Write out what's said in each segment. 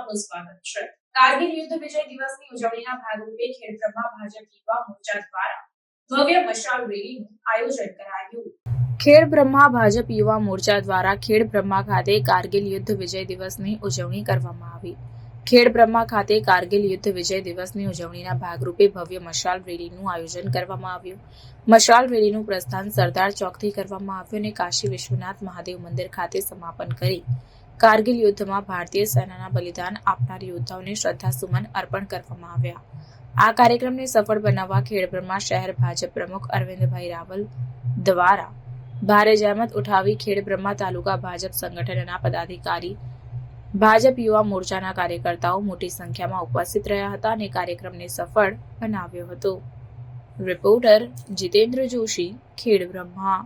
આપનું સ્વાગત છે। કારગિલ યુદ્ધ વિજય દિવસની ઉજવણીના ભાગરૂપે ખેડબ્રહ્મા ભાજપ યુવા મોરચા દ્વારા ભવ્ય મશાલ રેલીનું આયોજન કરાયું। ખેડબ્રહ્મા ભાજપ યુવા મોરચા દ્વારા ખેડબ્રહ્મા ખાતે કારગિલ યુદ્ધ વિજય દિવસની ઉજવણી કરવામાં આવી। ખેડબ્રહ્મા ખાતે કારગિલ યુદ્ધ વિજય દિવસની ઉજવણીના ભાગરૂપે ભવ્ય મશાલ રેલીનું આયોજન કરવામાં આવ્યું। મશાલ રેલીનું પ્રસ્થાન સરદાર ચોકથી કરવામાં આવ્યું અને કાશી વિશ્વનાથ મહાદેવ મંદિર ખાતે સમાપન કરી કારગિલ યુદ્ધમાં ભારતીય સેનાના બલિદાન આપનાર યોદ્ધાઓને શ્રદ્ધાસુમન અર્પણ કરવામાં આવ્યા। આ કાર્યક્રમને સફળ બનાવવા ખેડબ્રહ્મા શહેર ભાજપ પ્રમુખ અરવિંદભાઈ રાવલ દ્વારા ભારે જહેમત ઉઠાવી ખેડબ્રહ્મા તાલુકા ભાજપ સંગઠનના પદાધિકારી, ભાજપ યુવા મોરચાના કાર્યકર્તાઓ મોટી સંખ્યામાં ઉપસ્થિત રહ્યા હતા અને કાર્યક્રમને સફળ બનાવ્યો હતો। રિપોર્ટર જીતેન્દ્ર જોશી, ખેડબ્રહ્મા।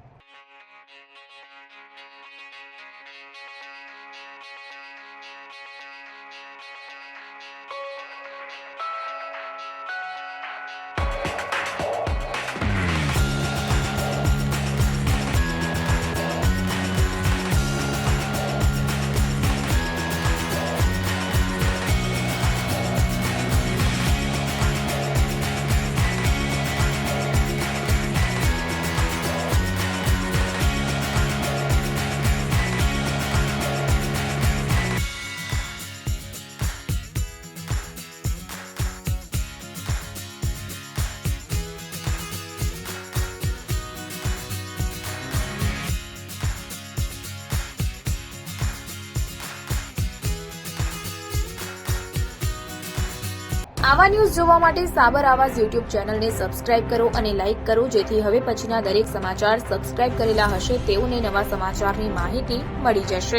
આવા ન્યૂઝ જોવા માટે સાબર આવાઝ યુટ્યુબ ચેનલને સબસ્ક્રાઇબ કરો અને લાઇક કરો, જેથી હવે પછીના દરેક સમાચાર સબસ્ક્રાઇબ કરેલા હશે તેઓને નવા સમાચારની માહિતી મળી જશે।